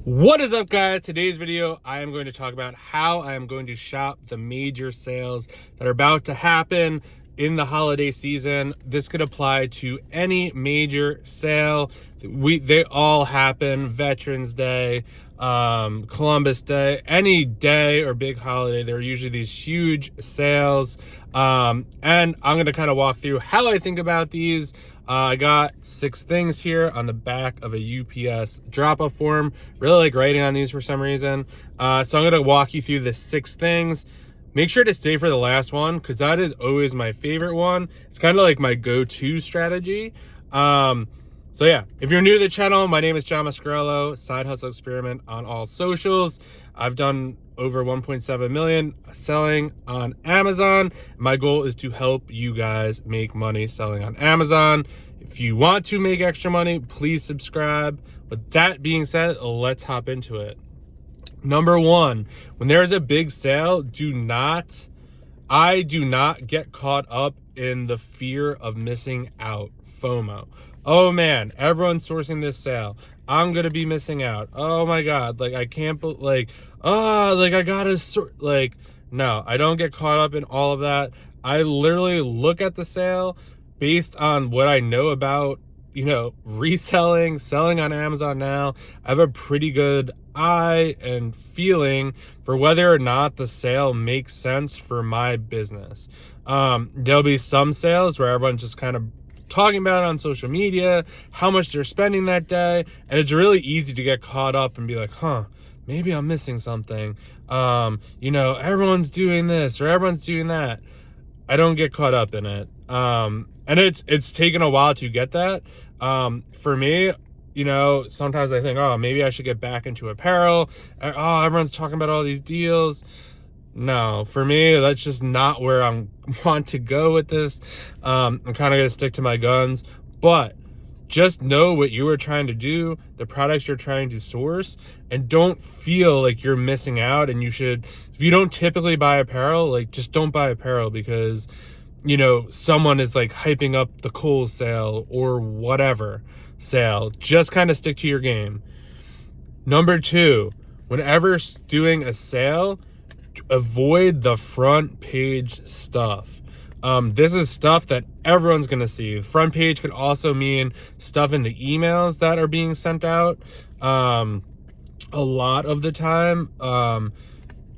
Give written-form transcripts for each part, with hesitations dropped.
What is up, guys? Today's video, I am going to talk about how I am going to shop the major sales that are about to happen in the holiday season. This could apply to any major sale. They all happen. Veterans Day, Columbus Day, any day or big holiday. There are usually these huge sales. And I'm going to kind of walk through how I think about these. I got 6 things here on the back of a UPS drop-off form. Really like writing on these for some reason. So I'm going to walk you through the 6 things. Make sure to stay for the last one because that is always my favorite one. It's kind of like my go-to strategy. So yeah, if you're new to the channel, my name is Muscarello, Side Hustle Experiment on all socials. I've done over 1.7 million selling on Amazon. My goal is to help you guys make money selling on Amazon. If you want to make extra money, please subscribe. With that being said, let's hop into it. Number 1, when there is a big sale, I do not get caught up in the fear of missing out, FOMO. Oh man, everyone's sourcing this sale. I'm gonna be missing out. Oh my god, like I can't, I gotta sort, no, I don't get caught up in all of that. I literally look at the sale based on what I know about, reselling, selling on Amazon now. I have a pretty good eye and feeling for whether or not the sale makes sense for my business. There'll be some sales where everyone's just kind of talking about it on social media, how much they're spending that day, and it's really easy to get caught up and be like, maybe I'm missing something. Everyone's doing this or everyone's doing that. I don't get caught up in it. And it's taken a while to get that. For me, sometimes I think, maybe I should get back into apparel. Everyone's talking about all these deals. No, for me, that's just not where I want to go with this. I'm kind of going to stick to my guns, but just know what you are trying to do, the products you're trying to source, and don't feel like you're missing out. And if you don't typically buy apparel, just don't buy apparel because, someone is hyping up the Kohl's sale or whatever sale. Just kind of stick to your game. Number 2, whenever doing a sale, avoid the front page stuff. This is stuff that everyone's going to see. Front page could also mean stuff in the emails that are being sent out. A lot of the time, a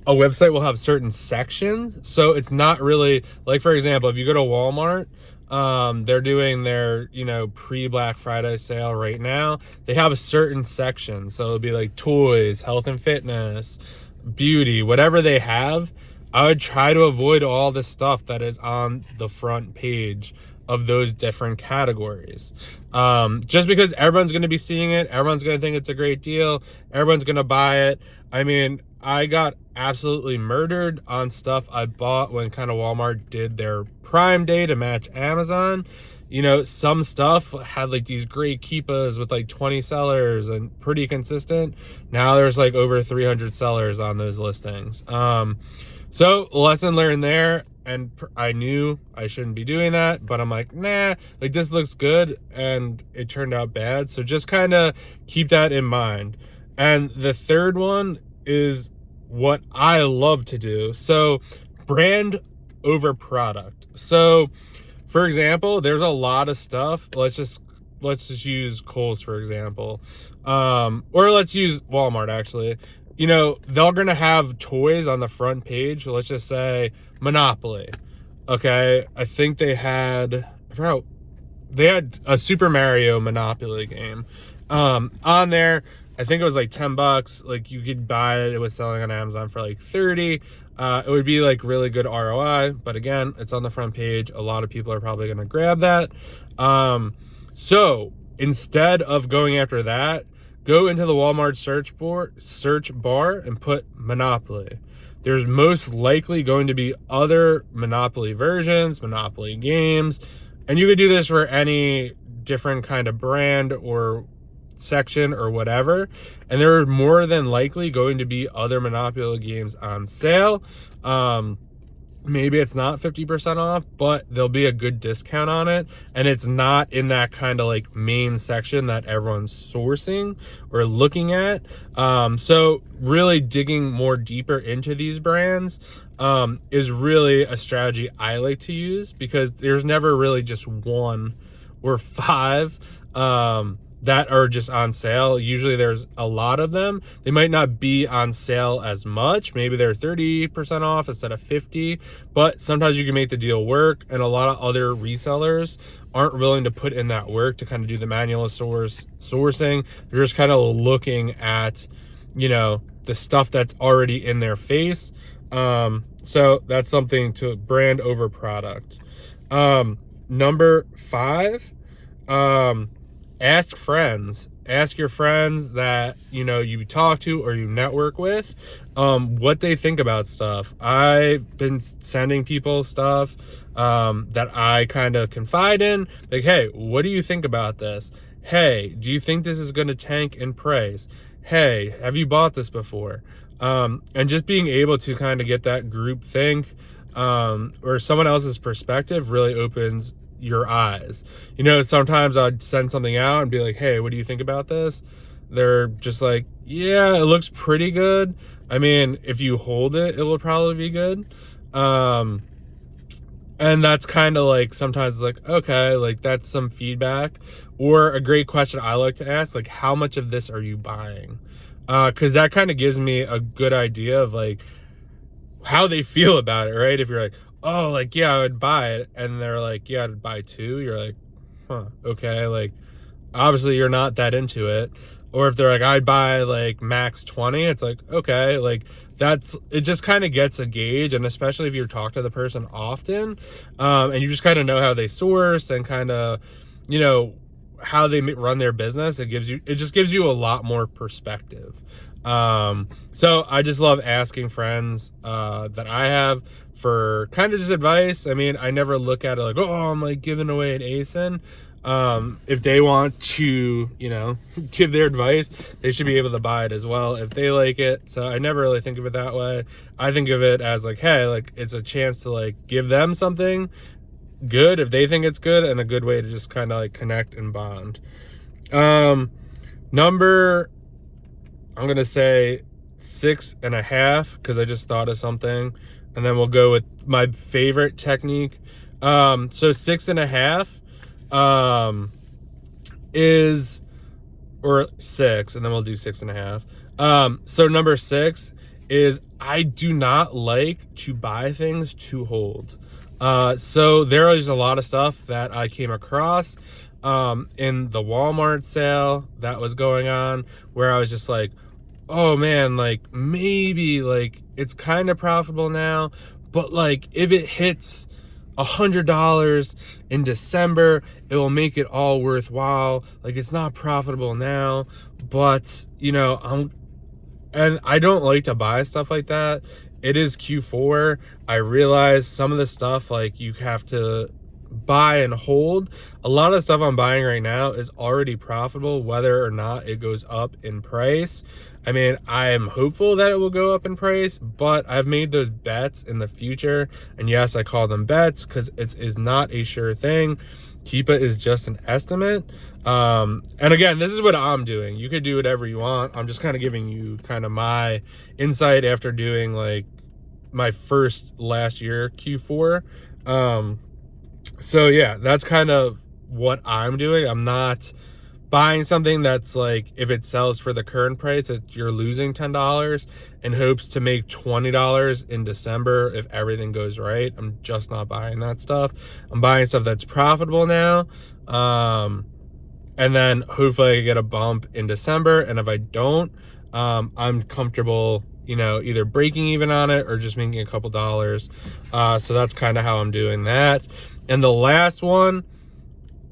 website will have certain sections. So it's not really, for example, if you go to Walmart, they're doing their, pre-Black Friday sale right now. They have a certain section. So it'll be toys, health and fitness, beauty, whatever they have. I would try to avoid all the stuff that is on the front page of those different categories. Just because everyone's going to be seeing it, everyone's going to think it's a great deal, everyone's going to buy it. I mean, I got absolutely murdered on stuff I bought when kind of Walmart did their Prime Day to match Amazon. Some stuff had these great keepas with 20 sellers and pretty consistent. Now there's over 300 sellers on those listings. So lesson learned there. And I knew I shouldn't be doing that, but I'm nah, this looks good, and it turned out bad. So just kind of keep that in mind. And the third one is what I love to do. So brand over product. So for example, there's a lot of stuff. Let's just use Kohl's, for example. Or let's use Walmart, actually. They're going to have toys on the front page. Let's just say Monopoly. Okay. I think they had a Super Mario Monopoly game, on there. I think it was $10. You could buy it. It was selling on Amazon for 30. It would be really good ROI, but again, it's on the front page. A lot of people are probably going to grab that. So instead of going after that, go into the Walmart search bar and put Monopoly. There's most likely going to be other Monopoly versions, Monopoly games, and you could do this for any different kind of brand or section or whatever. And there are more than likely going to be other Monopoly games on sale. maybe it's not 50% off, but there'll be a good discount on it, and it's not in that kind of like main section that everyone's sourcing or looking at. So really digging more deeper into these brands is really a strategy I like to use, because there's never really just one or five that are just on sale. Usually there's a lot of them. They might not be on sale as much. Maybe they're 30% off instead of 50, but sometimes you can make the deal work, and a lot of other resellers aren't willing to put in that work to kind of do the manual sourcing. They're just kind of looking at, you know, the stuff that's already in their face. So that's something to brand over product. Number 5, ask friends. Ask your friends that, you know, you talk to or you network with, what they think about stuff. I've been sending people stuff that I kind of confide in. Like, hey, what do you think about this? Hey, do you think this is going to tank in price? Hey, have you bought this before? And just being able to kind of get that group think or someone else's perspective really opens your eyes. You know, sometimes I'd send something out and be like, hey, what do you think about this? They're just like, yeah, it looks pretty good. I mean, if you hold it, it will probably be good. And that's kind of like, sometimes it's like, okay, like that's some feedback. Or a great question I like to ask, like, how much of this are you buying? Because that kind of gives me a good idea of like how they feel about it, right? If you're like, oh, like, yeah, I would buy it, and they're like, yeah, I'd buy 2, you're like, huh, okay, like, obviously you're not that into it. Or if they're like, I'd buy like max 20, it's like, okay, like, it just kind of gets a gauge. And especially if you talk to the person often, and you just kind of know how they source and kind of, you know, how they run their business, it just gives you a lot more perspective. So I just love asking friends that I have for kind of just advice. I mean, I never look at it like, oh, I'm like giving away an ASIN. If they want to, you know, give their advice, they should be able to buy it as well if they like it. So I never really think of it that way. I think of it as like, hey, like, it's a chance to like give them something good if they think it's good, and a good way to just kind of like connect and bond. Number, I'm going to say 6.5, because I just thought of something, and then we'll go with my favorite technique. So 6.5 is, or 6, and then we'll do 6.5. So number 6 is, I do not like to buy things to hold. So there is a lot of stuff that I came across in the Walmart sale that was going on, where I was just like, oh man, like maybe like it's kind of profitable now, but like if it hits $100 in December, it will make it all worthwhile. Like, it's not profitable now, but you know, and I don't like to buy stuff like that. It is Q4. I realize some of the stuff like you have to buy and hold. A lot of the stuff I'm buying right now is already profitable, whether or not it goes up in price. I mean, I am hopeful that it will go up in price, but I've made those bets in the future. And yes, I call them bets because it is not a sure thing. Keepa is just an estimate. And again, this is what I'm doing. You could do whatever you want. I'm just kind of giving you kind of my insight after doing like my last year Q4. So yeah, that's kind of what I'm doing. I'm not buying something that's like, if it sells for the current price, you're losing $10 in hopes to make $20 in December if everything goes right. I'm just not buying that stuff. I'm buying stuff that's profitable now. And then hopefully I can get a bump in December. And if I don't, I'm comfortable, you know, either breaking even on it or just making a couple dollars. So that's kind of how I'm doing that. And the last one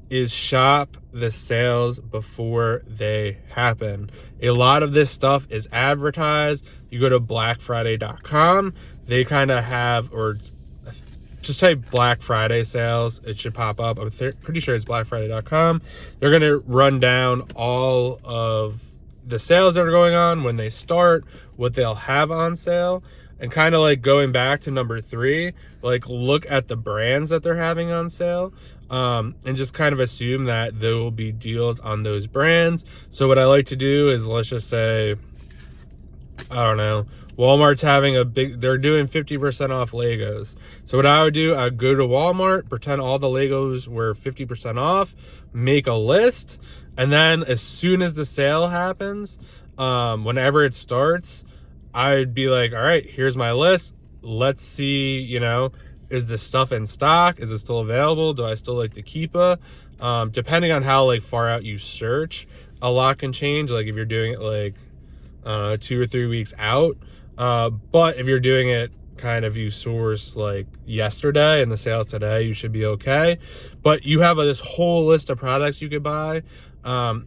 is shop the sales before they happen. A lot of this stuff is advertised. You go to blackfriday.com. They kind of have, or just type Black Friday sales. It should pop up. I'm pretty sure it's blackfriday.com. They're going to run down all of the sales that are going on, when they start, what they'll have on sale. And kind of like going back to number 3, like look at the brands that they're having on sale, and just kind of assume that there will be deals on those brands. So what I like to do is, let's just say, I don't know, Walmart's having they're doing 50% off Legos. So what I would do, I'd go to Walmart, pretend all the Legos were 50% off, make a list, and then as soon as the sale happens, whenever it starts, I'd be like, all right, here's my list. Let's see, is this stuff in stock? Is it still available? Do I still like to keep it? Depending on how like far out you search, a lot can change. Like if you're doing it like 2 or 3 weeks out. But if you're doing it kind of, you source like yesterday and the sales today, you should be okay. But you have this whole list of products you could buy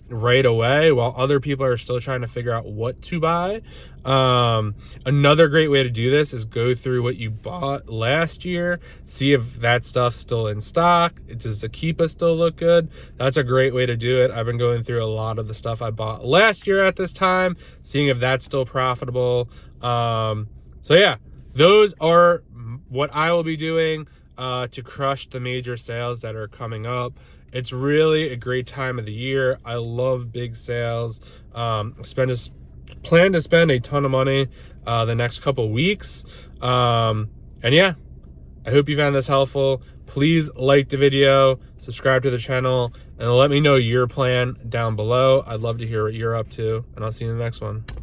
right away while other people are still trying to figure out what to buy. Another great way to do this is go through what you bought last year, see if that stuff's still in stock. Does the Keepa still look good? That's a great way to do it. I've been going through a lot of the stuff I bought last year at this time, seeing if that's still profitable. So yeah, those are what I will be doing to crush the major sales that are coming up. It's really a great time of the year. I love big sales. Plan to spend a ton of money the next couple weeks. And yeah, I hope you found this helpful. Please like the video, subscribe to the channel, and let me know your plan down below. I'd love to hear what you're up to, and I'll see you in the next one.